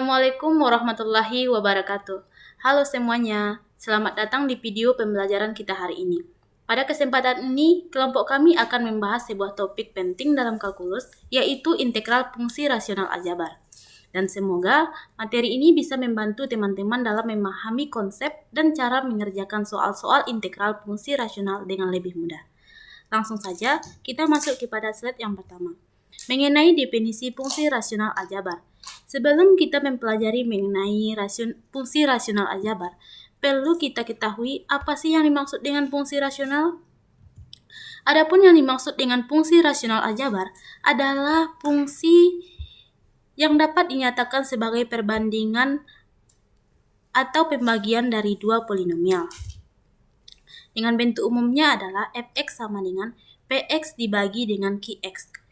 Assalamualaikum warahmatullahi wabarakatuh. Halo semuanya, selamat datang di video pembelajaran kita hari ini. Pada kesempatan ini, kelompok kami akan membahas sebuah topik penting dalam kalkulus, yaitu integral fungsi rasional aljabar. Dan semoga materi ini bisa membantu teman-teman dalam memahami konsep dan cara mengerjakan soal-soal integral fungsi rasional dengan lebih mudah. Langsung saja, kita masuk kepada slide yang pertama. Mengenai definisi fungsi rasional aljabar. Sebelum kita mempelajari mengenai fungsi rasional aljabar, perlu kita ketahui apa sih yang dimaksud dengan fungsi rasional? Adapun yang dimaksud dengan fungsi rasional aljabar adalah fungsi yang dapat dinyatakan sebagai perbandingan atau pembagian dari dua polinomial. Dengan bentuk umumnya adalah fx sama dengan px dibagi dengan qx.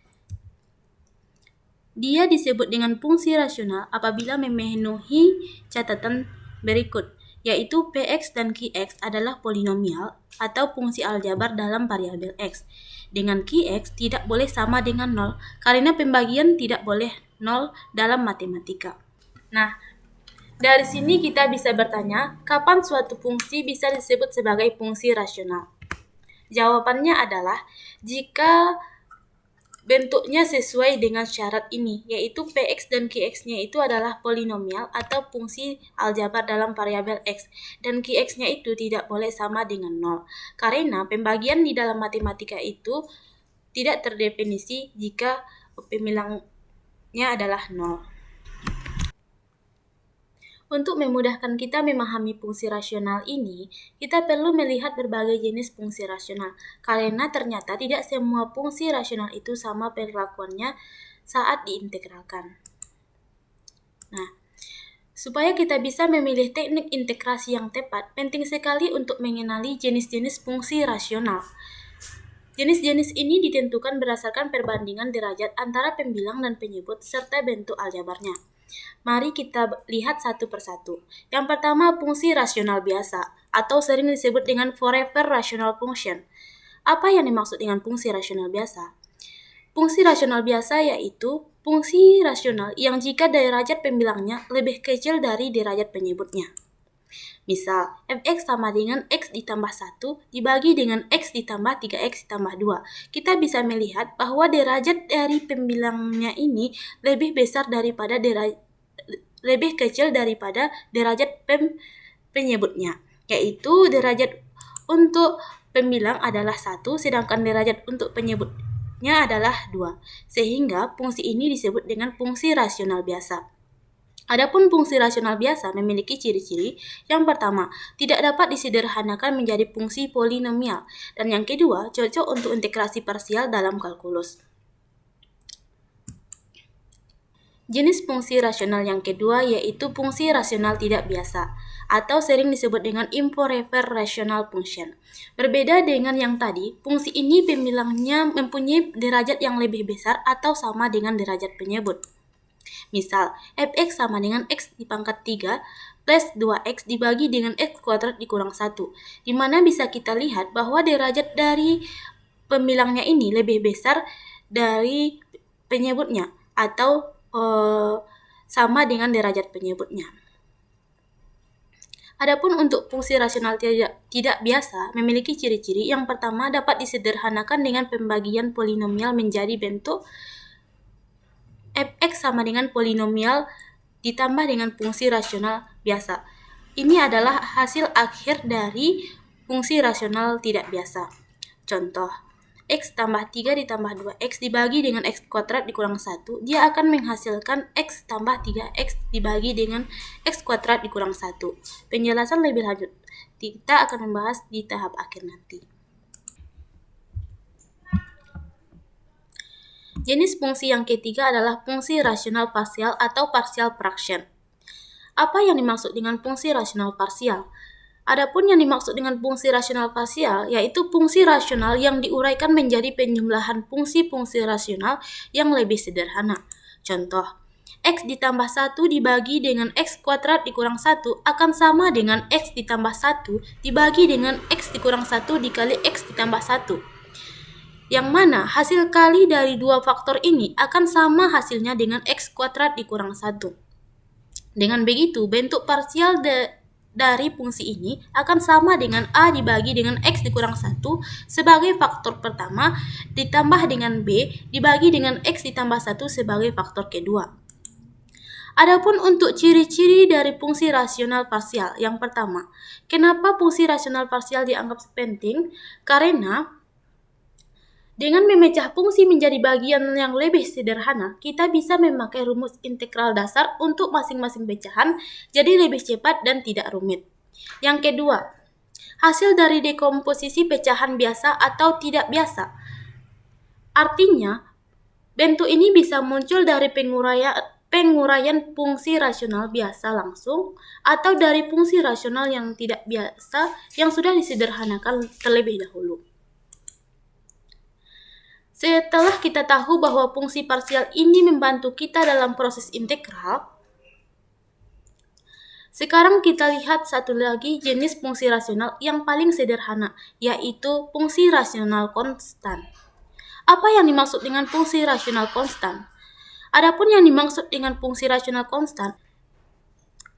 Dia disebut dengan fungsi rasional apabila memenuhi catatan berikut, yaitu px dan qx adalah polinomial atau fungsi aljabar dalam variabel x. Dengan qx tidak boleh sama dengan 0 karena pembagian tidak boleh 0 dalam matematika. Nah, dari sini kita bisa bertanya, kapan suatu fungsi bisa disebut sebagai fungsi rasional? Jawabannya adalah jika bentuknya sesuai dengan syarat ini, yaitu px dan qx-nya itu adalah polinomial atau fungsi aljabar dalam variabel x, dan qx-nya itu tidak boleh sama dengan 0. Karena pembagian di dalam matematika itu tidak terdefinisi jika pemilangnya adalah 0. Untuk memudahkan kita memahami fungsi rasional ini, kita perlu melihat berbagai jenis fungsi rasional, karena ternyata tidak semua fungsi rasional itu sama perlakuannya saat diintegralkan. Nah, supaya kita bisa memilih teknik integrasi yang tepat, penting sekali untuk mengenali jenis-jenis fungsi rasional. Jenis-jenis ini ditentukan berdasarkan perbandingan derajat antara pembilang dan penyebut serta bentuk aljabarnya. Mari kita lihat satu persatu. Yang pertama, fungsi rasional biasa atau sering disebut dengan forever rational function. Apa yang dimaksud dengan fungsi rasional biasa? Fungsi rasional biasa yaitu fungsi rasional yang jika derajat pembilangnya lebih kecil dari derajat penyebutnya. Misal, fx sama dengan x ditambah 1 dibagi dengan x ditambah 3x ditambah 2. Kita bisa melihat bahwa derajat dari pembilangnya ini lebih kecil daripada derajat penyebutnya, yaitu derajat untuk pembilang adalah 1, sedangkan derajat untuk penyebutnya adalah 2. Sehingga fungsi ini disebut dengan fungsi rasional biasa. Adapun fungsi rasional biasa memiliki ciri-ciri. Yang pertama, tidak dapat disederhanakan menjadi fungsi polinomial. Dan yang kedua, cocok untuk integrasi parsial dalam kalkulus. Jenis fungsi rasional yang kedua yaitu fungsi rasional tidak biasa, atau sering disebut dengan improper rational function. Berbeda dengan yang tadi, fungsi ini pembilangnya mempunyai derajat yang lebih besar atau sama dengan derajat penyebut. Misal, fx sama dengan x dipangkat 3 plus 2x dibagi dengan x kuadrat dikurang 1, di mana bisa kita lihat bahwa derajat dari pembilangnya ini lebih besar dari penyebutnya atau sama dengan derajat penyebutnya. Adapun untuk fungsi rasional tidak biasa memiliki ciri-ciri. Yang pertama, dapat disederhanakan dengan pembagian polinomial menjadi bentuk fx sama dengan polinomial ditambah dengan fungsi rasional biasa. Ini adalah hasil akhir dari fungsi rasional tidak biasa. Contoh, x tambah 3 ditambah 2x dibagi dengan x kuadrat dikurang 1, dia akan menghasilkan x tambah 3x dibagi dengan x kuadrat dikurang 1. Penjelasan lebih lanjut kita akan membahas di tahap akhir nanti. Jenis fungsi yang ketiga adalah fungsi rasional parsial atau partial fraction. Apa yang dimaksud dengan fungsi rasional parsial? Adapun yang dimaksud dengan fungsi rasional parsial yaitu fungsi rasional yang diuraikan menjadi penjumlahan fungsi-fungsi rasional yang lebih sederhana. Contoh, x ditambah 1 dibagi dengan x kuadrat dikurang 1 akan sama dengan x ditambah 1 dibagi dengan x dikurang 1 dikali x ditambah 1. Yang mana hasil kali dari dua faktor ini akan sama hasilnya dengan x kuadrat dikurang 1. Dengan begitu, bentuk parsial dari fungsi ini akan sama dengan A dibagi dengan X dikurang 1 sebagai faktor pertama ditambah dengan B dibagi dengan X ditambah 1 sebagai faktor kedua. Adapun untuk ciri-ciri dari fungsi rasional parsial, yang pertama, kenapa fungsi rasional parsial dianggap penting? Karena dengan memecah fungsi menjadi bagian yang lebih sederhana, kita bisa memakai rumus integral dasar untuk masing-masing pecahan, jadi lebih cepat dan tidak rumit. Yang kedua, hasil dari dekomposisi pecahan biasa atau tidak biasa. Artinya, bentuk ini bisa muncul dari penguraian fungsi rasional biasa langsung atau dari fungsi rasional yang tidak biasa yang sudah disederhanakan terlebih dahulu. Setelah kita tahu bahwa fungsi parsial ini membantu kita dalam proses integral, sekarang kita lihat satu lagi jenis fungsi rasional yang paling sederhana, yaitu fungsi rasional konstan. Apa yang dimaksud dengan fungsi rasional konstan? Adapun yang dimaksud dengan fungsi rasional konstan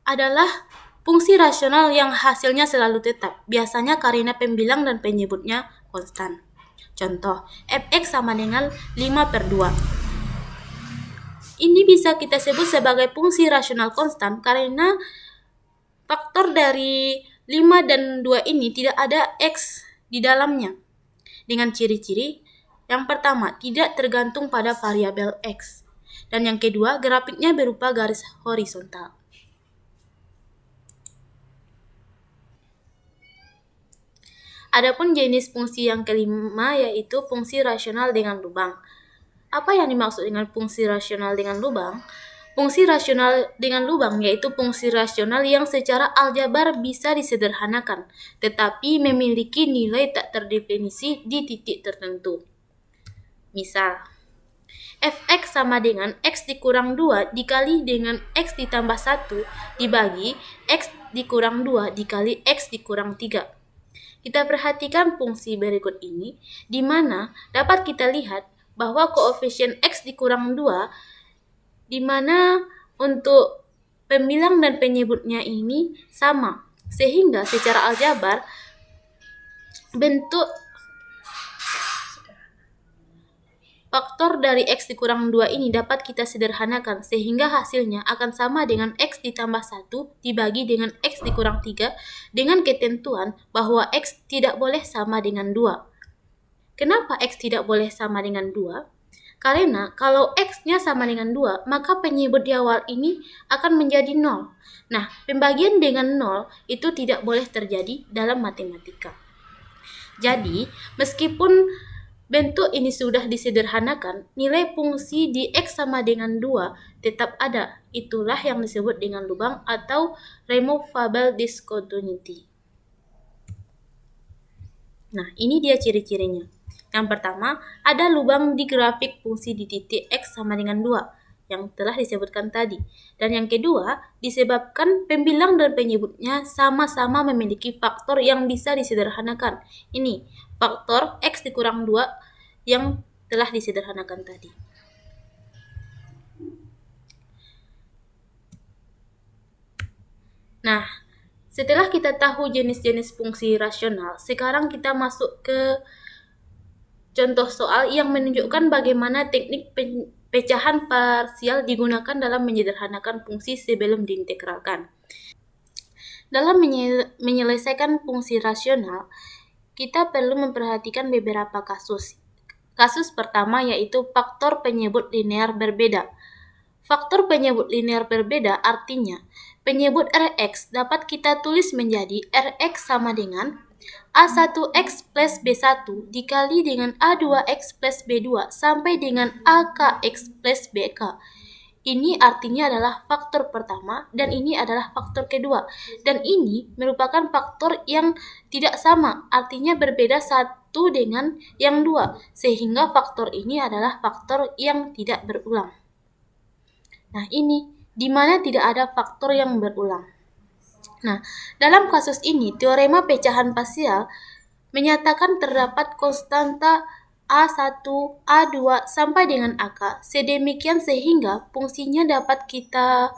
adalah fungsi rasional yang hasilnya selalu tetap, biasanya karena pembilang dan penyebutnya konstan. Contoh, fx sama dengan 5/2. Ini bisa kita sebut sebagai fungsi rasional konstan karena faktor dari 5 dan 2 ini tidak ada x di dalamnya. Dengan ciri-ciri, yang pertama, tidak tergantung pada variabel x. Dan yang kedua, grafiknya berupa garis horizontal. Adapun jenis fungsi yang kelima yaitu fungsi rasional dengan lubang. Apa yang dimaksud dengan fungsi rasional dengan lubang? Fungsi rasional dengan lubang yaitu fungsi rasional yang secara aljabar bisa disederhanakan, tetapi memiliki nilai tak terdefinisi di titik tertentu. Misal, fx sama dengan x dikurang 2 dikali dengan x ditambah 1 dibagi x dikurang 2 dikali x dikurang 3. Kita perhatikan fungsi berikut ini, di mana dapat kita lihat bahwa koefisien x dikurang 2, di mana untuk pembilang dan penyebutnya ini sama. Sehingga secara aljabar, bentuk faktor dari x dikurang 2 ini dapat kita sederhanakan sehingga hasilnya akan sama dengan x ditambah 1 dibagi dengan x dikurang 3 dengan ketentuan bahwa x tidak boleh sama dengan 2. Kenapa x tidak boleh sama dengan 2? Karena kalau x-nya sama dengan 2, maka penyebut di awal ini akan menjadi 0. Nah, pembagian dengan 0 itu tidak boleh terjadi dalam matematika. Jadi, meskipun bentuk ini sudah disederhanakan, nilai fungsi di x sama dengan 2 tetap ada. Itulah yang disebut dengan lubang atau removable discontinuity. Nah, ini dia ciri-cirinya. Yang pertama, ada lubang di grafik fungsi di titik x sama dengan 2 yang telah disebutkan tadi. Dan yang kedua, disebabkan pembilang dan penyebutnya sama-sama memiliki faktor yang bisa disederhanakan. Ini faktor x dikurang 2 yang telah disederhanakan tadi. Nah, setelah kita tahu jenis-jenis fungsi rasional, sekarang kita masuk ke contoh soal yang menunjukkan bagaimana teknik pecahan parsial digunakan dalam menyederhanakan fungsi sebelum diintegralkan. Dalam menyelesaikan fungsi rasional, kita perlu memperhatikan beberapa kasus. Kasus pertama yaitu faktor penyebut linear berbeda. Faktor penyebut linear berbeda artinya penyebut Rx dapat kita tulis menjadi Rx sama dengan A1X plus B1 dikali dengan A2X plus B2 sampai dengan AKX plus BK. Ini artinya adalah faktor pertama dan ini adalah faktor kedua. Dan ini merupakan faktor yang tidak sama, artinya berbeda satu dengan yang dua. Sehingga faktor ini adalah faktor yang tidak berulang. Nah ini, di mana tidak ada faktor yang berulang. Nah, dalam kasus ini, teorema pecahan parsial menyatakan terdapat konstanta A1, A2, sampai dengan AK, sedemikian sehingga fungsinya dapat kita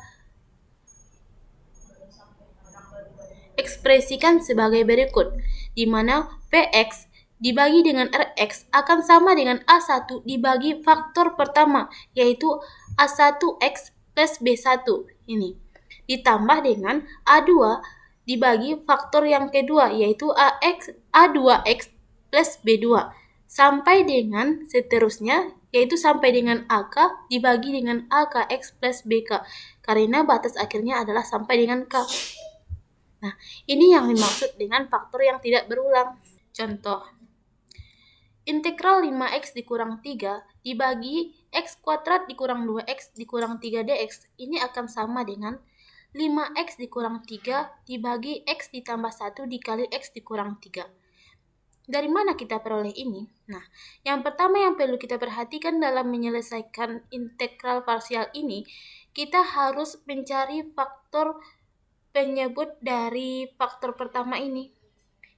diekspresikan sebagai berikut, di mana Px dibagi dengan Rx akan sama dengan A1 dibagi faktor pertama, yaitu A1X plus B1 ini, ditambah dengan A2 dibagi faktor yang kedua, yaitu A2X plus B2, sampai dengan seterusnya, yaitu sampai dengan AK dibagi dengan AKX plus BK, karena batas akhirnya adalah sampai dengan K. Nah, ini yang dimaksud dengan faktor yang tidak berulang. Contoh, integral 5x dikurang 3 dibagi x kuadrat dikurang 2x dikurang 3 dx, ini akan sama dengan 5x dikurang 3 dibagi x ditambah 1 dikali x dikurang 3. Dari mana kita peroleh ini? Nah, yang pertama yang perlu kita perhatikan dalam menyelesaikan integral parsial ini, kita harus mencari faktor penyebut dari faktor pertama ini,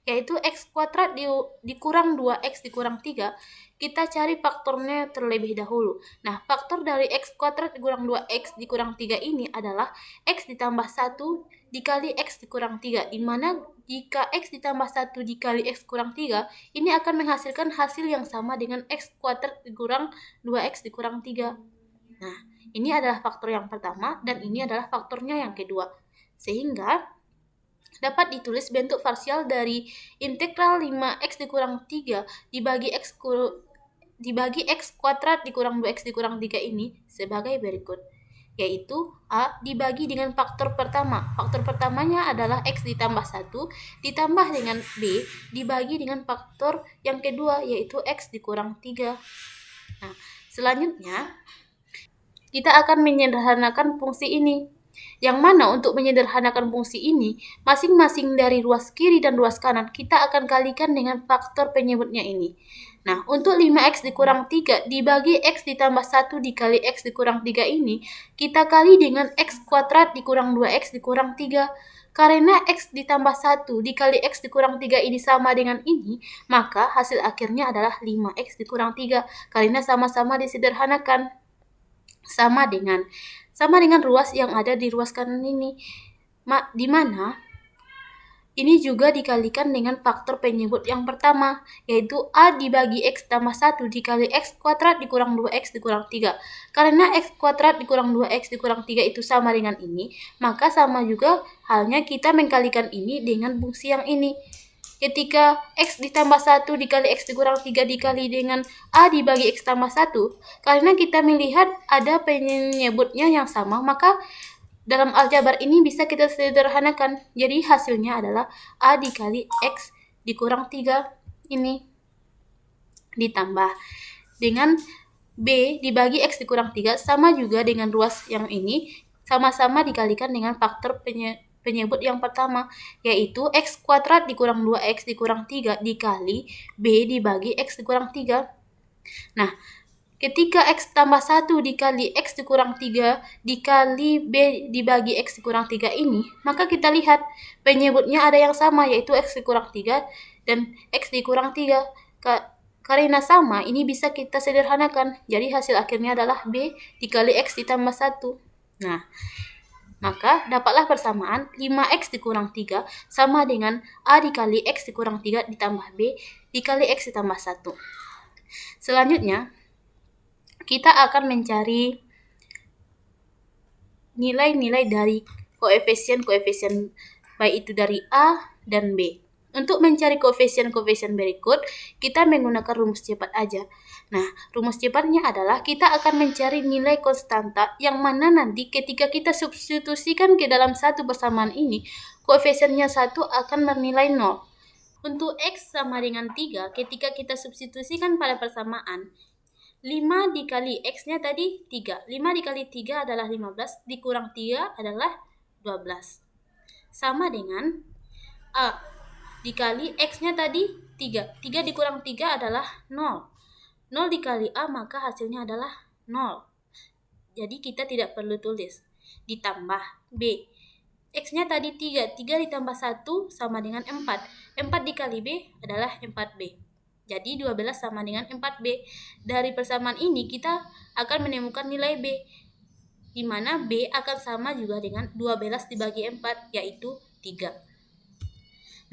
yaitu x kuadrat dikurang 2x dikurang 3, kita cari faktornya terlebih dahulu. Nah, faktor dari x kuadrat dikurang 2x dikurang 3 ini adalah x ditambah 1 dikali x dikurang 3, di mana jika x ditambah 1 dikali x kurang 3, ini akan menghasilkan hasil yang sama dengan x kuadrat dikurang 2x dikurang 3. Nah, ini adalah faktor yang pertama dan ini adalah faktornya yang kedua. Sehingga dapat ditulis bentuk parsial dari integral 5x dikurang 3 dibagi x kuadrat dikurang 2x dikurang 3 ini sebagai berikut, yaitu A dibagi dengan faktor pertama. Faktor pertamanya adalah x ditambah 1 ditambah dengan B dibagi dengan faktor yang kedua, yaitu x dikurang 3. Nah, selanjutnya kita akan menyederhanakan fungsi ini. Yang mana untuk menyederhanakan fungsi ini, masing-masing dari ruas kiri dan ruas kanan kita akan kalikan dengan faktor penyebutnya ini. Nah, untuk 5x dikurang 3 dibagi x ditambah 1 dikali x dikurang 3 ini, kita kali dengan x kuadrat dikurang 2x dikurang 3. Karena x ditambah 1 dikali x dikurang 3 ini sama dengan ini, maka hasil akhirnya adalah 5x dikurang 3, karena sama-sama disederhanakan. Sama dengan ruas yang ada di ruas kanan ini, di mana ini juga dikalikan dengan faktor penyebut yang pertama, yaitu A dibagi x tambah 1 dikali x kuadrat dikurang 2x dikurang 3. Karena x kuadrat dikurang 2x dikurang 3 itu sama dengan ini, maka sama juga halnya kita mengkalikan ini dengan fungsi yang ini. Ketika x ditambah 1 dikali x dikurang 3 dikali dengan A dibagi x tambah 1, karena kita melihat ada penyebutnya yang sama, maka dalam aljabar ini bisa kita sederhanakan. Jadi hasilnya adalah A dikali x dikurang 3 ini ditambah dengan B dibagi x dikurang 3 sama juga dengan ruas yang ini, sama-sama dikalikan dengan faktor penyebut yang pertama, yaitu x kuadrat dikurang 2x dikurang 3 dikali B dibagi x dikurang 3. Nah, ketika x tambah 1 dikali x dikurang 3 dikali B dibagi x dikurang 3 ini, maka kita lihat penyebutnya ada yang sama, yaitu x dikurang 3 dan x dikurang 3. Karena sama, ini bisa kita sederhanakan. Jadi hasil akhirnya adalah B dikali x ditambah 1. Nah, maka dapatlah persamaan 5x dikurang 3 sama dengan A dikali x dikurang 3 ditambah B dikali x ditambah 1. Selanjutnya, kita akan mencari nilai-nilai dari koefisien-koefisien baik itu dari A dan B. Untuk mencari koefisien-koefisien berikut, kita menggunakan rumus cepat aja. Nah, rumus cepatnya adalah kita akan mencari nilai konstanta yang mana nanti ketika kita substitusikan ke dalam satu persamaan ini, koefisiennya 1 akan bernilai 0. Untuk X sama dengan 3, ketika kita substitusikan pada persamaan, 5 dikali X-nya tadi 3. 5 dikali 3 adalah 15, dikurang 3 adalah 12. Sama dengan A dikali X-nya tadi 3. 3 dikurang 3 adalah 0. 0 dikali A maka hasilnya adalah 0. Jadi kita tidak perlu tulis. Ditambah B. X-nya tadi 3. 3 ditambah 1 sama dengan 4. 4 dikali B adalah 4B. Jadi 12 sama dengan 4B. Dari persamaan ini kita akan menemukan nilai B, di mana B akan sama juga dengan 12 dibagi 4, yaitu 3.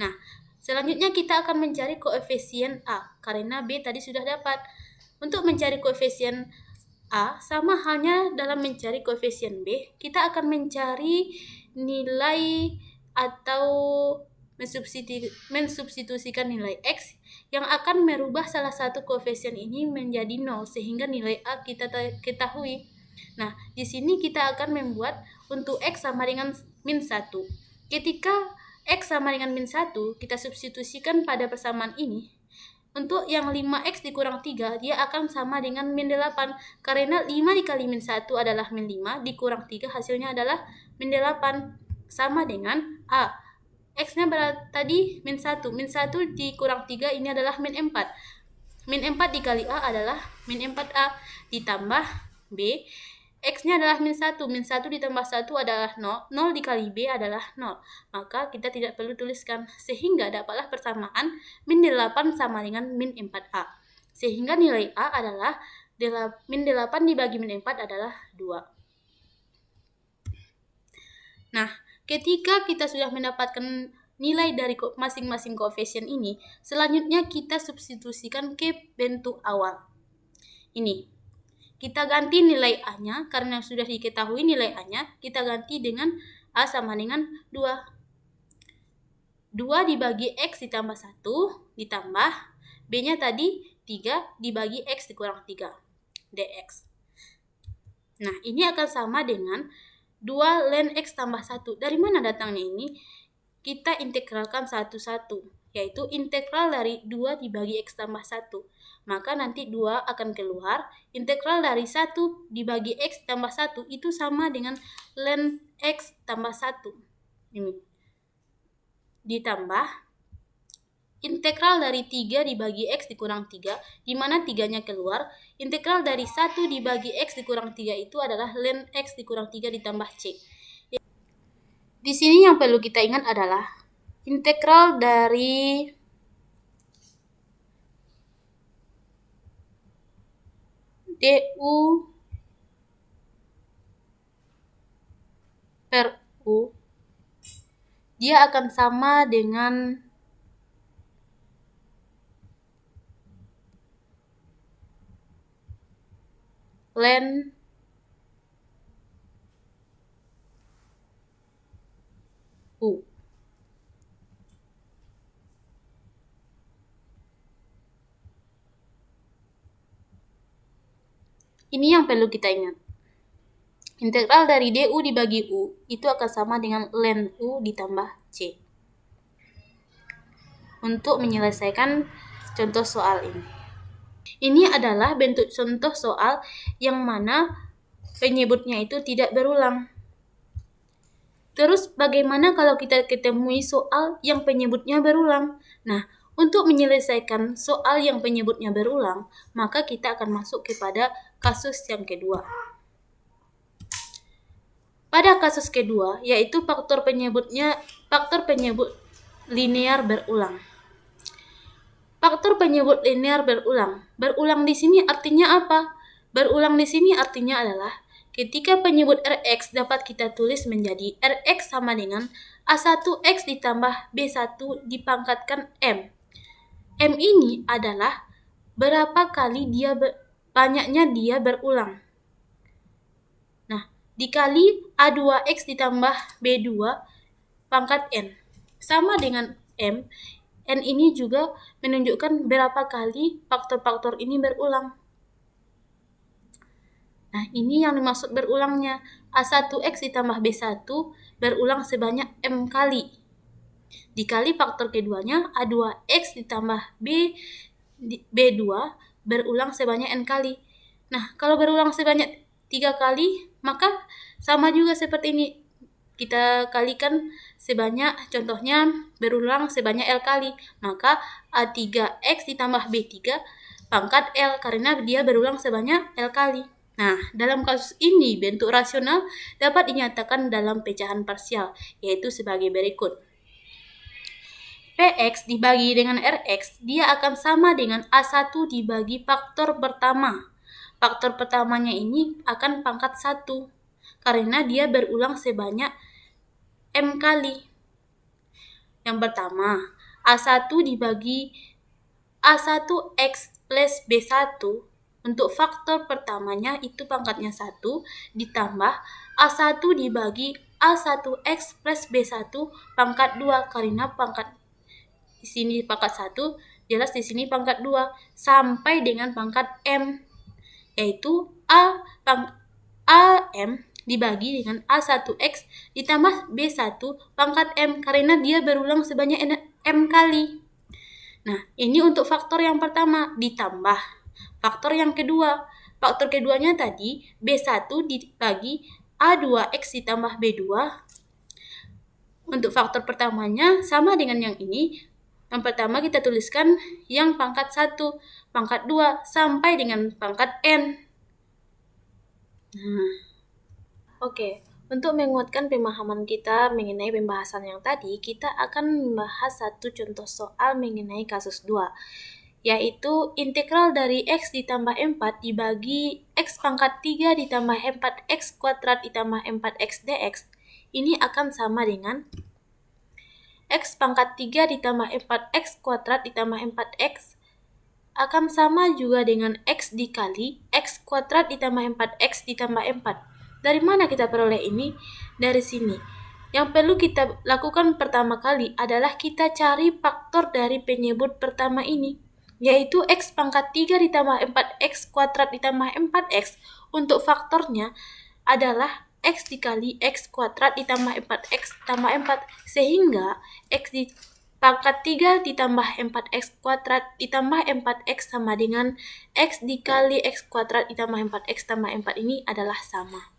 Nah, selanjutnya kita akan mencari koefisien A, karena B tadi sudah dapat. Untuk mencari koefisien A, sama halnya dalam mencari koefisien B, kita akan mencari nilai atau mensubstitusikan nilai X yang akan merubah salah satu koefisien ini menjadi 0 sehingga nilai A kita ketahui. Nah, di sini kita akan membuat untuk X sama dengan min 1. Ketika X sama dengan min 1, kita substitusikan pada persamaan ini. Untuk yang 5X dikurang 3, dia akan sama dengan min 8. Karena 5 dikali min 1 adalah min 5, dikurang 3 hasilnya adalah min 8. Sama dengan A. X-nya tadi min 1. Min 1 dikurang 3 ini adalah min 4. Min 4 dikali A adalah min 4A. Ditambah B. X-nya adalah min 1. Min 1 ditambah 1 adalah 0. 0 dikali B adalah 0. Maka kita tidak perlu tuliskan. Sehingga dapatlah persamaan min 8 sama dengan min 4A. Sehingga nilai A adalah min 8 dibagi min 4 adalah 2. Nah, ketika kita sudah mendapatkan nilai dari masing-masing koefisien ini, selanjutnya kita substitusikan ke bentuk awal. Ini. Kita ganti nilai A-nya, karena sudah diketahui nilai A-nya, kita ganti dengan A sama dengan 2. 2 dibagi X ditambah 1, ditambah B-nya tadi 3 dibagi X dikurang 3, dx. Nah, ini akan sama dengan 2 ln X tambah 1. Dari mana datangnya ini? Kita integralkan satu-satu, yaitu integral dari 2 dibagi X tambah 1. Maka nanti 2 akan keluar. Integral dari 1 dibagi X tambah 1 itu sama dengan ln X tambah 1. Ini. Ditambah integral dari 3 dibagi X dikurang 3, di mana 3-nya keluar. Integral dari 1 dibagi X dikurang 3 itu adalah ln X dikurang 3 ditambah C. Di sini yang perlu kita ingat adalah integral dari du per u, dia akan sama dengan ln u. Ini yang perlu kita ingat. Integral dari du dibagi u itu akan sama dengan ln u ditambah c. Untuk menyelesaikan contoh soal ini. Ini adalah bentuk contoh soal yang mana penyebutnya itu tidak berulang. Terus bagaimana kalau kita ketemui soal yang penyebutnya berulang? Nah, untuk menyelesaikan soal yang penyebutnya berulang, maka kita akan masuk kepada kasus yang kedua. Pada kasus kedua, yaitu faktor penyebut linear berulang. Faktor penyebut linear berulang. Berulang di sini artinya apa? Berulang di sini artinya adalah ketika penyebut Rx dapat kita tulis menjadi Rx sama dengan A1X ditambah B1 dipangkatkan M. M ini adalah berapa kali banyaknya dia berulang. Nah, dikali A2X ditambah B2 pangkat N. Sama dengan M, N ini juga menunjukkan berapa kali faktor-faktor ini berulang. Nah, ini yang dimaksud berulangnya. A1X ditambah B1 berulang sebanyak M kali. Dikali faktor keduanya, A2X ditambah B2 berulang sebanyak N kali. Nah, kalau berulang sebanyak 3 kali, maka sama juga seperti ini. Kita kalikan sebanyak, contohnya berulang sebanyak L kali. Maka A3X ditambah B3 pangkat L, karena dia berulang sebanyak L kali. Nah, dalam kasus ini, bentuk rasional dapat dinyatakan dalam pecahan parsial, yaitu sebagai berikut. Px dibagi dengan Rx, dia akan sama dengan A1 dibagi faktor pertama. Faktor pertamanya ini akan pangkat 1, karena dia berulang sebanyak M kali. Yang pertama, A1 dibagi A1X plus B1 untuk faktor pertamanya itu pangkatnya 1 ditambah A1 dibagi A1X plus B1 pangkat 2 karena pangkat di sini pangkat 1 jelas di sini pangkat 2 sampai dengan pangkat M yaitu AM dibagi dengan A1X ditambah B1 pangkat M karena dia berulang sebanyak M kali. Nah, ini untuk faktor yang pertama ditambah faktor yang kedua. Faktor keduanya tadi B1 dibagi A2X ditambah B2. Untuk faktor pertamanya sama dengan yang ini. Yang pertama kita tuliskan yang pangkat 1, pangkat 2 sampai dengan pangkat N. Nah, oke. Untuk menguatkan pemahaman kita mengenai pembahasan yang tadi, kita akan membahas satu contoh soal mengenai kasus 2, yaitu integral dari X ditambah 4 dibagi X pangkat 3 ditambah 4X kuadrat ditambah 4X dx. Ini akan sama dengan X pangkat 3 ditambah 4X kuadrat ditambah 4X akan sama juga dengan X dikali X kuadrat ditambah 4X ditambah 4. Dari mana kita peroleh ini? Dari sini. Yang perlu kita lakukan pertama kali adalah kita cari faktor dari penyebut pertama ini, yaitu X pangkat 3 ditambah 4X kuadrat ditambah 4X. Untuk faktornya adalah X dikali X kuadrat ditambah 4X tambah 4. Sehingga X di pangkat 3 ditambah 4X kuadrat ditambah 4X sama dengan X dikali X kuadrat ditambah 4X tambah 4 ini adalah sama.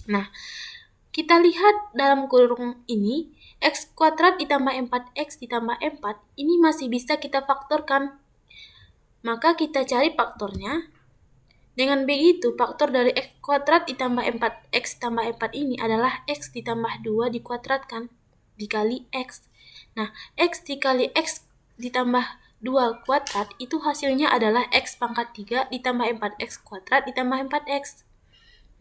Nah, kita lihat dalam kurung ini, X kuadrat ditambah 4X ditambah 4, ini masih bisa kita faktorkan. Maka kita cari faktornya. Dengan begitu, faktor dari X kuadrat ditambah 4X tambah 4 ini adalah X ditambah 2 dikuadratkan, dikali X. Nah, X dikali X ditambah 2 kuadrat, itu hasilnya adalah X pangkat 3 ditambah 4X kuadrat ditambah 4X.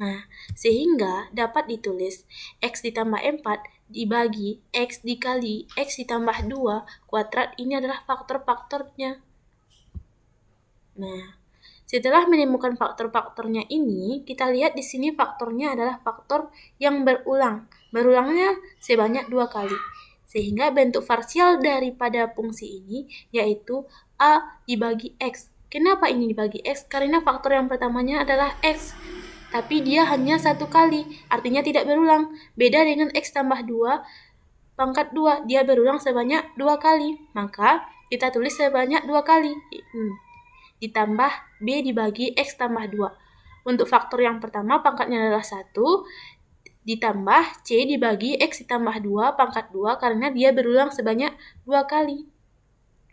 Nah, sehingga dapat ditulis X ditambah 4 dibagi X dikali X ditambah 2 kuadrat ini adalah faktor-faktornya. Nah, setelah menemukan faktor-faktornya ini, kita lihat di sini faktornya adalah faktor yang berulang. Berulangnya sebanyak 2 kali. Sehingga bentuk parsial daripada fungsi ini yaitu A dibagi X. Kenapa ini dibagi X? Karena faktor yang pertamanya adalah X. Tapi dia hanya 1 kali, artinya tidak berulang. Beda dengan X tambah 2 pangkat 2, dia berulang sebanyak 2 kali. Maka kita tulis sebanyak 2 kali. Ditambah B dibagi X tambah 2. Untuk faktor yang pertama pangkatnya adalah 1, ditambah C dibagi X ditambah 2 pangkat 2 karena dia berulang sebanyak 2 kali.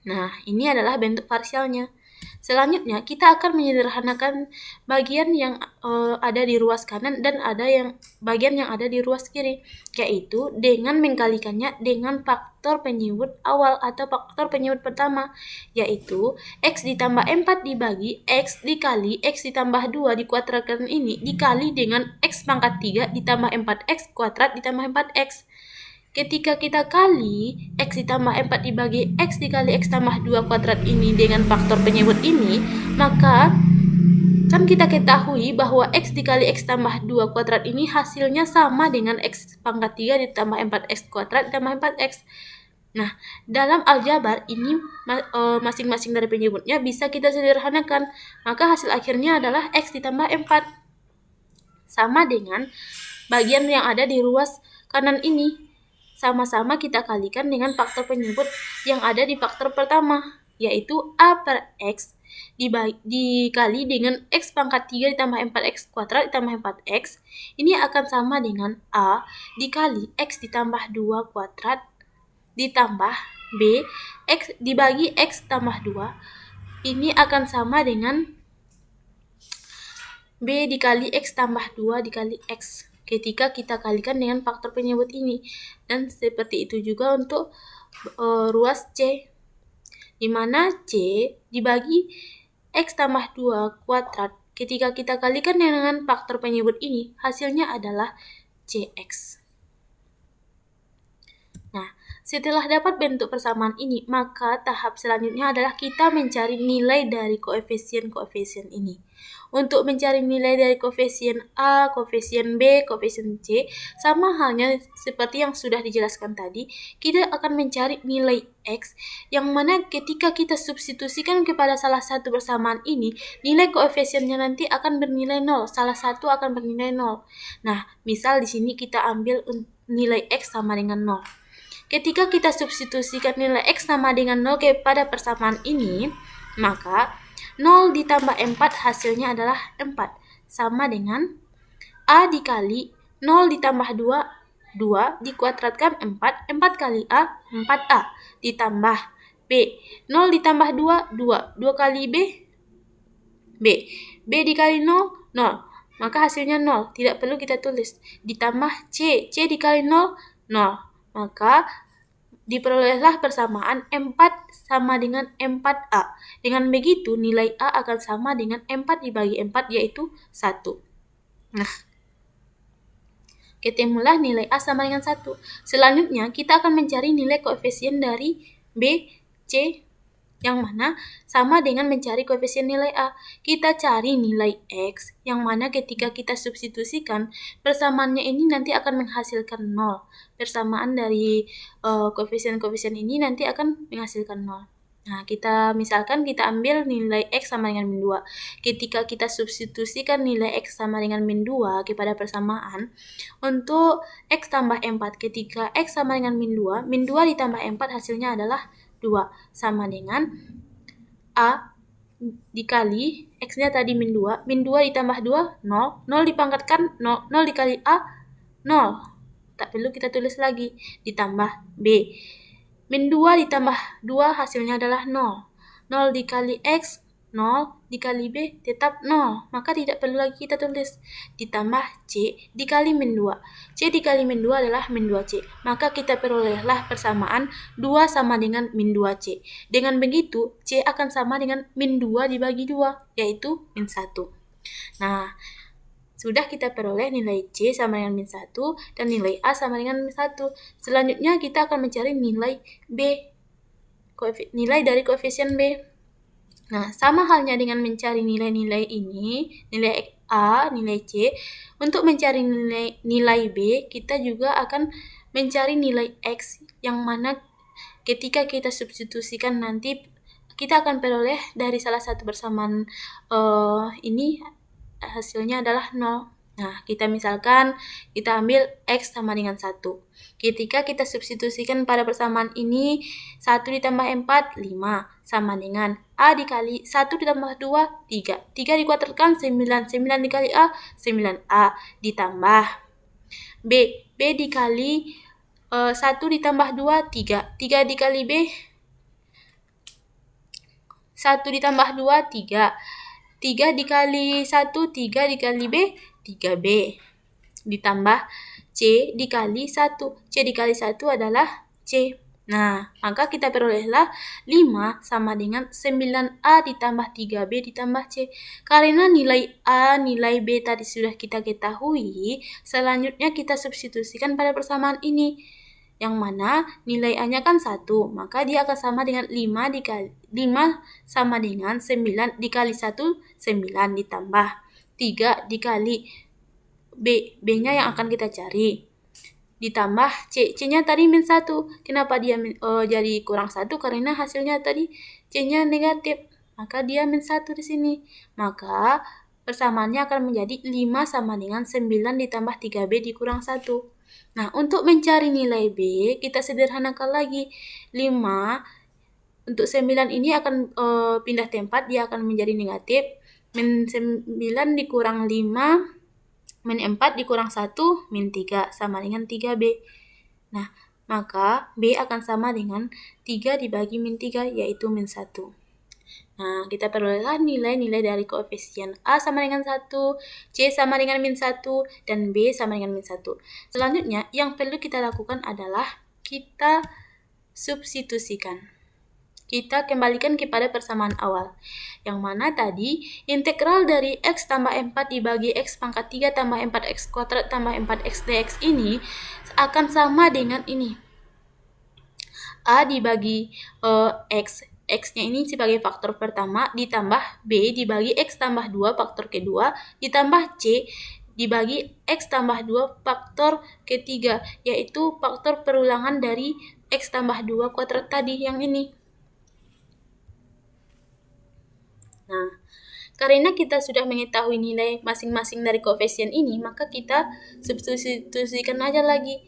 Nah, ini adalah bentuk parsialnya. Selanjutnya, kita akan menyederhanakan bagian yang ada di ruas kanan dan bagian yang ada di ruas kiri, yaitu dengan mengkalikannya dengan faktor penyebut awal atau faktor penyebut pertama, yaitu X ditambah 4 dibagi X dikali X ditambah 2 dikuadratkan ini dikali dengan X pangkat 3 ditambah 4X kuadrat ditambah 4X. Ketika kita kali X ditambah 4 dibagi X dikali X tambah 2 kuadrat ini dengan faktor penyebut ini, maka kan kita ketahui bahwa X dikali X tambah 2 kuadrat ini hasilnya sama dengan X pangkat 3 ditambah 4X kuadrat ditambah 4X. Nah, dalam aljabar ini masing-masing dari penyebutnya bisa kita sederhanakan. Maka hasil akhirnya adalah X ditambah 4. Sama dengan bagian yang ada di ruas kanan ini. Sama-sama kita kalikan dengan faktor penyebut yang ada di faktor pertama, yaitu A per X dikali dengan X pangkat 3 ditambah 4X kuadrat ditambah 4X. Ini akan sama dengan A dikali X ditambah 2 kuadrat ditambah B X dibagi X tambah 2. Ini akan sama dengan B dikali X tambah 2 dikali X ketika kita kalikan dengan faktor penyebut ini. Dan seperti itu juga untuk ruas C, di mana C dibagi X tambah 2 kuadrat ketika kita kalikan dengan faktor penyebut ini, hasilnya adalah CX. Nah, Setelah dapat bentuk persamaan ini, maka tahap selanjutnya adalah kita mencari nilai dari koefisien-koefisien ini. Untuk mencari nilai dari koefisien A, koefisien B, koefisien C, sama halnya seperti yang sudah dijelaskan tadi, kita akan mencari nilai X, yang mana ketika kita substitusikan kepada salah satu persamaan ini, nilai koefisiennya nanti akan bernilai 0, salah satu akan bernilai 0. Nah, misal di sini kita ambil nilai X sama dengan 0. Ketika kita substitusikan nilai X sama dengan 0 kepada persamaan ini, maka 0 ditambah 4 hasilnya adalah 4. Sama dengan A dikali 0 ditambah 2, 2 dikuadratkan 4, 4 kali A, 4A. Ditambah B, 0 ditambah 2, 2. 2 kali B, B. B dikali 0, 0. Maka hasilnya 0, tidak perlu kita tulis. Ditambah C, C dikali 0, 0. Maka diperolehlah persamaan 4 sama dengan 4A. Dengan begitu nilai A akan sama dengan 4 dibagi 4 yaitu 1. Nah, ketemulah nilai A sama dengan 1. Selanjutnya kita akan mencari nilai koefisien dari B, C, yang mana sama dengan mencari koefisien nilai A. Kita cari nilai X, yang mana ketika kita substitusikan, persamaannya ini nanti akan menghasilkan 0. Persamaan dari koefisien-koefisien ini nanti akan menghasilkan 0. Nah, misalkan kita ambil nilai X sama dengan min 2. Ketika kita substitusikan nilai X sama dengan min 2 kepada persamaan, untuk X tambah 4, ketika X sama dengan min 2 ditambah 4 hasilnya adalah 2, sama dengan A dikali X-nya tadi min 2 ditambah 2, 0, 0 dipangkatkan 0, 0 dikali A, 0. Tak perlu kita tulis lagi. Ditambah B. Min 2 ditambah 2 hasilnya adalah 0. 0 dikali X, 0 dikali B tetap 0. Maka tidak perlu lagi kita tulis. Ditambah C dikali min 2. C dikali min 2 adalah min 2C. Maka kita perolehlah persamaan 2 sama dengan min 2C. Dengan begitu, C akan sama dengan min 2 dibagi 2, yaitu min 1. Nah, sudah kita peroleh nilai C sama dengan min 1 dan nilai A sama dengan min 1. Selanjutnya kita akan mencari nilai B, nilai dari koefisien B. Nah, sama halnya dengan mencari nilai-nilai ini, nilai A, nilai C. Untuk mencari nilai B, kita juga akan mencari nilai X, yang mana ketika kita substitusikan nanti kita akan peroleh dari salah satu persamaan ini hasilnya adalah 0. Nah, kita ambil X sama dengan 1. Ketika kita substitusikan pada persamaan ini, 1 ditambah 4, 5, sama dengan A dikali 1 ditambah 2, 3. 3 dikuadratkan 9, 9 dikali A, 9A. Ditambah B, B dikali 1 ditambah 2, 3. 3 dikali B, 1 ditambah 2, 3. 3 dikali 1, 3 dikali B, 3B. Ditambah C dikali 1. C dikali 1 adalah C. Nah, maka kita perolehlah 5 sama dengan 9A ditambah 3B ditambah C. Karena nilai A, nilai B tadi sudah kita ketahui, selanjutnya kita substitusikan pada persamaan ini. Yang mana nilai A-nya kan 1, maka dia akan sama dengan 5 sama dengan 9 dikali 1, 9 ditambah 3 dikali B-nya yang akan kita cari. Ditambah C-nya tadi min 1. Kenapa dia jadi kurang 1? Karena hasilnya tadi C-nya negatif, maka dia min 1 di sini. Maka persamaannya akan menjadi 5 sama dengan 9 ditambah 3B dikurang 1. Nah, untuk mencari nilai B, kita sederhanakan lagi. 5, untuk 9 ini akan pindah tempat, dia akan menjadi negatif. Min 9 dikurang 5, min 4 dikurang 1, min 3, sama dengan 3B. Nah, maka B akan sama dengan 3 dibagi min 3, yaitu min 1. Nah, kita perolehlah nilai-nilai dari koefisien A sama dengan 1, C sama dengan min 1, dan B sama dengan min 1. Selanjutnya, yang perlu kita lakukan adalah kita substitusikan. Kita kembalikan kepada persamaan awal. Yang mana tadi, integral dari X tambah 4 dibagi X pangkat 3 tambah 4X kuadrat tambah 4X dx ini akan sama dengan ini. A dibagi X, X-nya ini sebagai faktor pertama, ditambah B dibagi X tambah 2 faktor kedua, ditambah C dibagi X tambah 2 faktor ketiga, yaitu faktor perulangan dari X tambah 2 kuadrat tadi yang ini. Nah, karena kita sudah mengetahui nilai masing-masing dari koefisien ini, maka kita substitusikan aja lagi.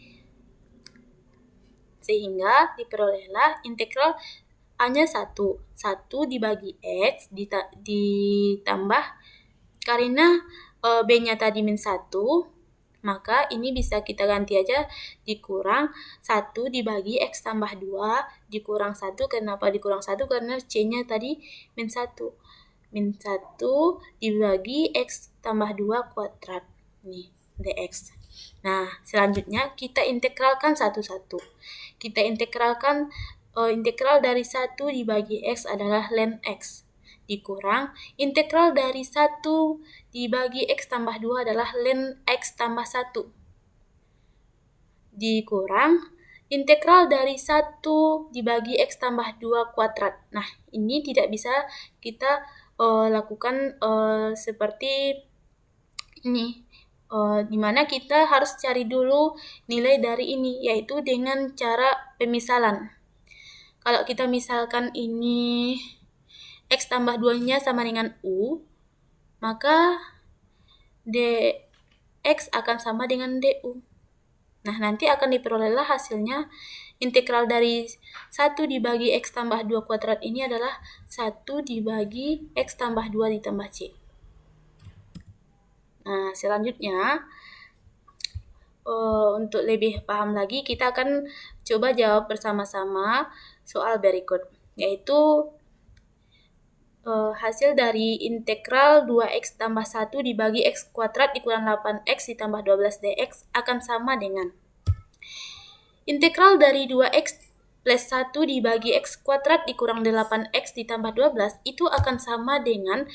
Sehingga diperolehlah integral A-nya 1. 1 dibagi X ditambah, karena B-nya tadi min 1, maka ini bisa kita ganti aja dikurang 1 dibagi X tambah 2 dikurang 1. Kenapa dikurang 1? Karena C-nya tadi min 1. Min 1 dibagi X tambah 2 kuadrat. Nih, dx. Nah, selanjutnya kita integralkan satu-satu. Kita integralkan integral dari 1 dibagi X adalah ln X. Dikurang integral dari 1 dibagi X tambah 2 adalah ln X tambah 1. Dikurang integral dari 1 dibagi X tambah 2 kuadrat. Nah, ini tidak bisa kita lakukan seperti ini, dimana kita harus cari dulu nilai dari ini, yaitu dengan cara pemisalan. Kalau kita misalkan ini X tambah 2-nya sama dengan U, maka dx akan sama dengan du. Nah, nanti akan diperolehlah hasilnya integral dari 1 dibagi X tambah 2 kuadrat ini adalah 1 dibagi X tambah 2 ditambah C. Nah, selanjutnya untuk lebih paham lagi, kita akan coba jawab bersama-sama soal berikut, yaitu hasil dari integral 2x tambah 1 dibagi x kuadrat dikurang 8x ditambah 12 dx akan sama dengan integral dari 2x plus 1 dibagi x kuadrat dikurang 8x ditambah 12 itu akan sama dengan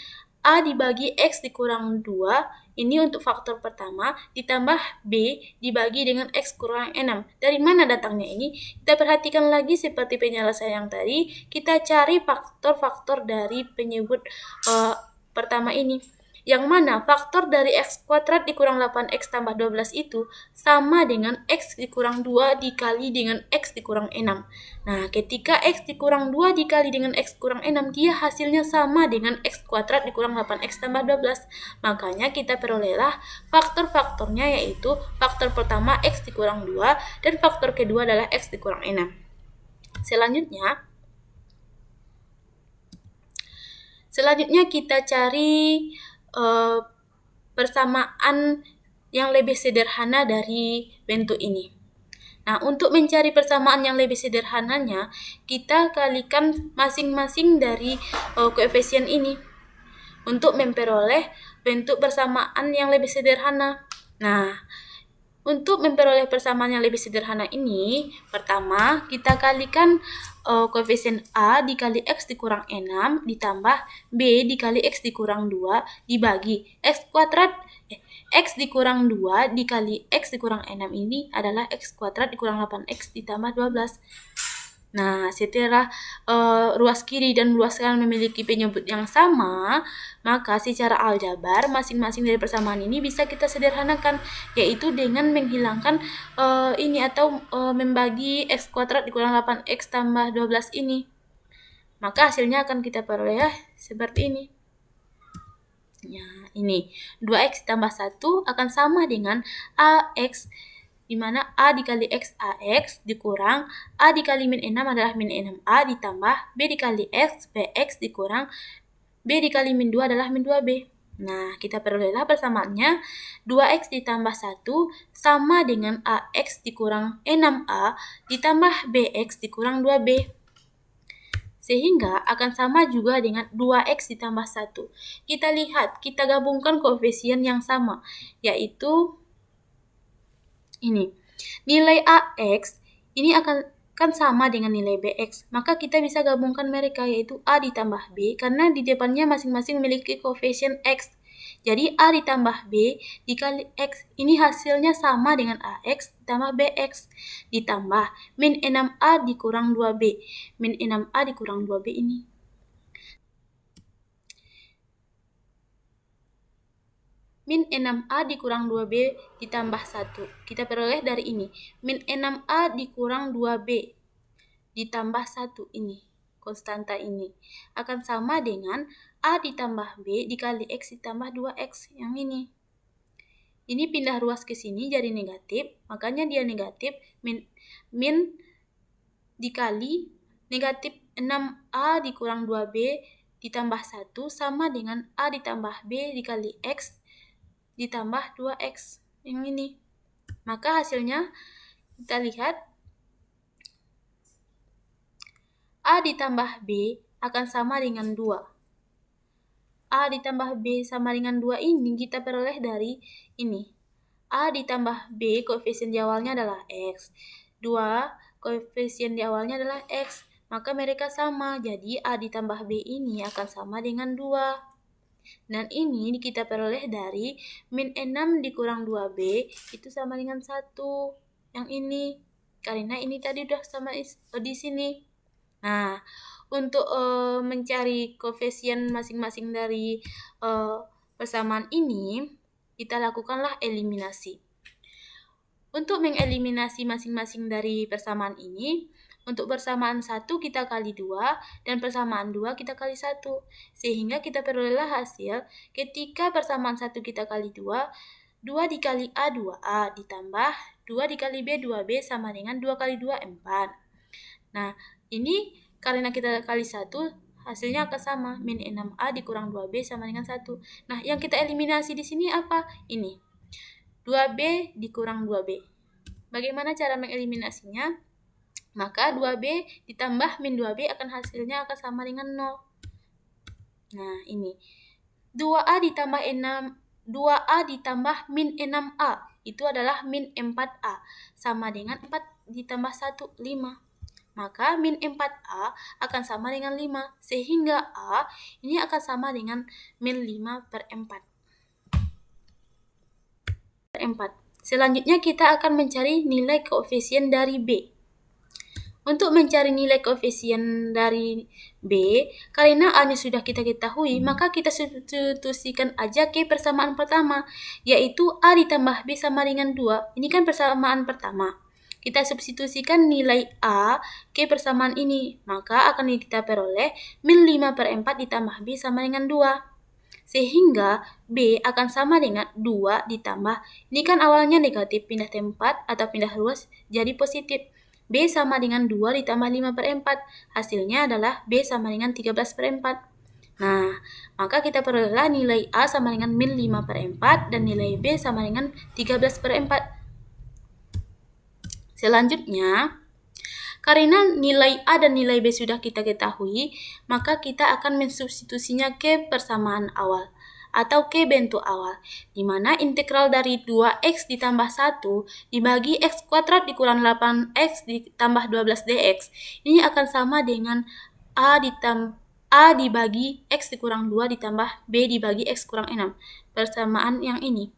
A dibagi X dikurang 2, ini untuk faktor pertama, ditambah B dibagi dengan X kurang 6. Dari mana datangnya ini? Kita perhatikan lagi seperti penyelesaian yang tadi, kita cari faktor-faktor dari penyebut pertama ini. Yang mana faktor dari X kuadrat dikurang 8X tambah 12 itu sama dengan X dikurang 2 dikali dengan X dikurang 6. Nah, ketika X dikurang 2 dikali dengan X kurang 6, dia hasilnya sama dengan X kuadrat dikurang 8X tambah 12. Makanya kita perolehlah faktor-faktornya, yaitu faktor pertama X dikurang 2 dan faktor kedua adalah X dikurang 6. Selanjutnya kita cari persamaan yang lebih sederhana dari bentuk ini. Nah, untuk mencari persamaan yang lebih sederhananya, kita kalikan masing-masing dari koefisien ini untuk memperoleh bentuk persamaan yang lebih sederhana. Nah, untuk memperoleh persamaan yang lebih sederhana ini, pertama kita kalikan koefisien A dikali X dikurang 6 ditambah B dikali X dikurang 2 dibagi X kuadrat X dikurang 2 dikali X dikurang 6 ini adalah X kuadrat dikurang 8X ditambah 12. Nah, setelah ruas kiri dan ruas kanan memiliki penyebut yang sama, maka secara aljabar masing-masing dari persamaan ini bisa kita sederhanakan, yaitu dengan menghilangkan ini atau membagi X kuadrat dikurang 8X tambah 12 ini. Maka hasilnya akan kita peroleh seperti ini. Ya, ini 2X tambah 1 akan sama dengan AX, di mana A dikali X AX dikurang A dikali min 6 adalah min 6A ditambah B dikali X BX dikurang B dikali min 2 adalah min 2B. Nah, kita perolehlah persamaannya 2X ditambah 1 sama dengan AX dikurang 6A ditambah BX dikurang 2B. Sehingga akan sama juga dengan 2X ditambah 1. Kita lihat, kita gabungkan koefisien yang sama, yaitu ini. Nilai AX ini akan sama dengan nilai BX. Maka kita bisa gabungkan mereka, yaitu A ditambah B, karena di depannya masing-masing memiliki koefisien X. Jadi A ditambah B dikali X. Ini hasilnya sama dengan AX ditambah BX. Ditambah min 6A dikurang 2B. Min 6A dikurang 2B ini. Min 6A dikurang 2B ditambah 1. Kita peroleh dari ini. Min 6A dikurang 2B ditambah 1 ini. Konstanta ini akan sama dengan A ditambah B dikali X ditambah 2X yang ini. Ini pindah ruas ke sini jadi negatif, makanya dia negatif. Min dikali negatif 6A dikurang 2B ditambah 1 sama dengan A ditambah B dikali X ditambah 2X yang ini. Maka hasilnya kita lihat A ditambah B akan sama dengan 2. A ditambah B sama dengan 2 ini kita peroleh dari ini. A ditambah B koefisien di awalnya adalah X. 2 koefisien di awalnya adalah X. Maka mereka sama. Jadi A ditambah B ini akan sama dengan 2. Dan ini kita peroleh dari min 6 dikurang 2B itu sama dengan 1. Yang ini. Karena ini tadi udah sama di sini. Nah, untuk mencari koefisien masing-masing dari persamaan ini, kita lakukanlah eliminasi. Untuk mengeliminasi masing-masing dari persamaan ini, untuk persamaan 1 kita kali 2, dan persamaan 2 kita kali 1. Sehingga kita perolehlah hasil ketika persamaan 1 kita kali 2, 2 dikali A 2A, ditambah 2 dikali B 2B sama dengan 2 kali 2 4. Nah, ini karena kita kali 1, hasilnya akan sama. Min 6A dikurang 2B sama dengan 1. Nah, yang kita eliminasi di sini apa? Ini. 2B dikurang 2B. Bagaimana cara mengeliminasinya? Maka 2B ditambah min 2B akan hasilnya akan sama dengan 0. Nah, ini. 2A ditambah min 6A. Itu adalah min 4A. Sama dengan 4 ditambah 1, 5. Maka min 4A akan sama dengan 5. Sehingga A ini akan sama dengan min 5 per 4. Selanjutnya kita akan mencari nilai koefisien dari B. Untuk mencari nilai koefisien dari B, karena A-nya sudah kita ketahui, maka kita substitusikan aja ke persamaan pertama, yaitu A ditambah B sama dengan 2. Ini kan persamaan pertama. Kita substitusikan nilai A ke persamaan ini, maka akan kita peroleh min 5 per 4 ditambah B sama dengan 2. Sehingga B akan sama dengan 2 ditambah, ini kan awalnya negatif, pindah tempat atau pindah ruas jadi positif. B sama dengan 2 ditambah 5 per 4. Hasilnya adalah B sama dengan 13 per 4. Nah, maka kita perolehlah nilai A sama dengan min 5 per 4 dan nilai B sama dengan 13 per 4. Selanjutnya, karena nilai A dan nilai B sudah kita ketahui, maka kita akan mensubstitusinya ke persamaan awal atau ke bentuk awal, di mana integral dari 2x ditambah 1 dibagi x kuadrat dikurang 8x ditambah 12 dx. Ini akan sama dengan A dibagi x dikurang 2 ditambah B dibagi x kurang 6. Persamaan yang ini.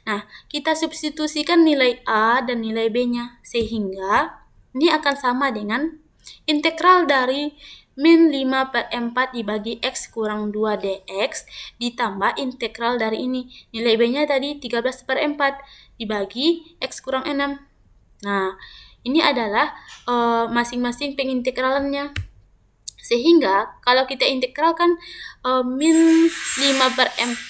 Nah, kita substitusikan nilai A dan nilai B-nya, sehingga ini akan sama dengan integral dari min 5 per 4 dibagi x kurang 2 dx ditambah integral dari ini. Nilai B-nya tadi 13 per 4 dibagi x kurang 6. Nah, ini adalah masing-masing pengintegralannya. Sehingga kalau kita integralkan min 5 per 4,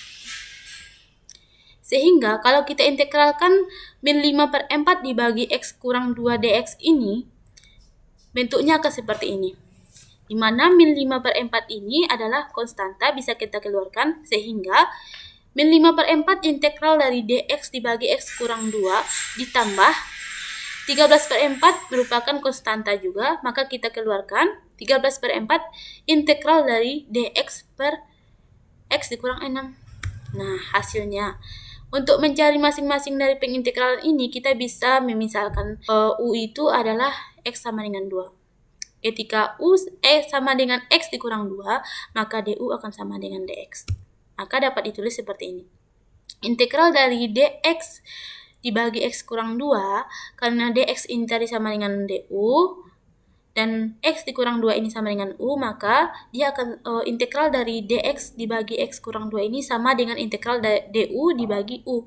sehingga kalau kita integralkan min 5 per 4 dibagi x kurang 2 dx ini, bentuknya akan seperti ini. Di mana min 5 per 4 ini adalah konstanta, bisa kita keluarkan, sehingga min 5 per 4 integral dari dx dibagi x kurang 2 ditambah 13 per 4 merupakan konstanta juga, maka kita keluarkan 13 per 4 integral dari dx per x dikurang 6. Nah, hasilnya. Untuk mencari masing-masing dari pengintegralan ini, kita bisa memisalkan U itu adalah X sama dengan 2. Ketika U sama dengan X dikurang 2, maka DU akan sama dengan DX. Maka dapat ditulis seperti ini. integral dari dx dibagi x kurang 2, karena dx ini tadi sama dengan du, dan x dikurang 2 ini sama dengan u, maka dia akan integral dari dx dibagi x kurang 2 ini sama dengan integral du dibagi u.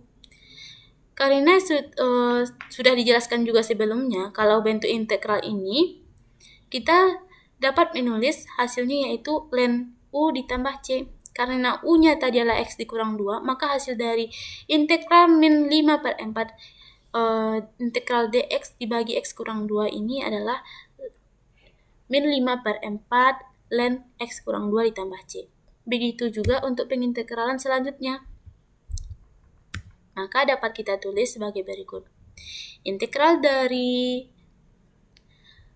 Karena sudah dijelaskan juga sebelumnya, kalau bentuk integral ini, kita dapat menulis hasilnya yaitu ln u ditambah c. Karena u-nya tadi adalah x dikurang 2, maka hasil dari integral min 5/4 integral dx dibagi x kurang 2 ini adalah min 5/4 ln x kurang 2 ditambah c. Begitu juga untuk pengintegralan selanjutnya. Maka dapat kita tulis sebagai berikut. Integral dari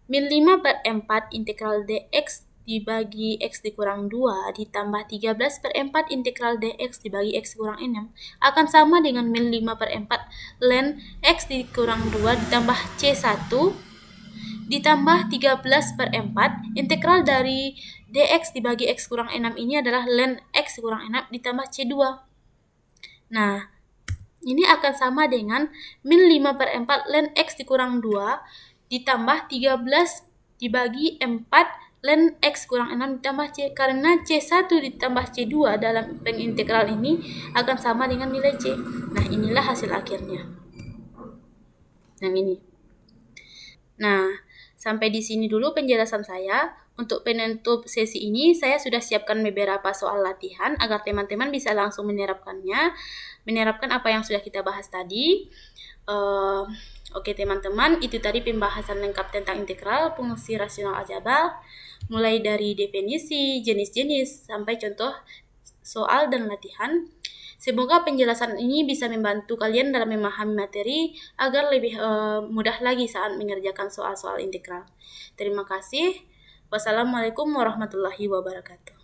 min 5/4 integral dx dibagi x dikurang 2 ditambah 13/4 integral dx dibagi x kurang 6 akan sama dengan min 5/4 ln x dikurang 2 ditambah c1 ditambah 13/4 integral dari dx dibagi x kurang 6 ini adalah ln x kurang 6 ditambah c2. Nah, ini akan sama dengan min 5/4 ln x dikurang 2 ditambah 13 dibagi 4 ln x kurang 6 ditambah c, karena c1 ditambah c2 dalam pengintegral ini akan sama dengan nilai c. Nah, inilah hasil akhirnya. Yang ini. Nah, sampai di sini dulu penjelasan saya. Untuk penutup sesi ini, saya sudah siapkan beberapa soal latihan agar teman-teman bisa langsung menerapkan apa yang sudah kita bahas tadi. Oke teman-teman, itu tadi pembahasan lengkap tentang integral fungsi rasional aljabar, mulai dari definisi, jenis-jenis, sampai contoh soal dan latihan. Semoga penjelasan ini bisa membantu kalian dalam memahami materi agar lebih mudah lagi saat mengerjakan soal-soal integral. Terima kasih. Wassalamualaikum warahmatullahi wabarakatuh.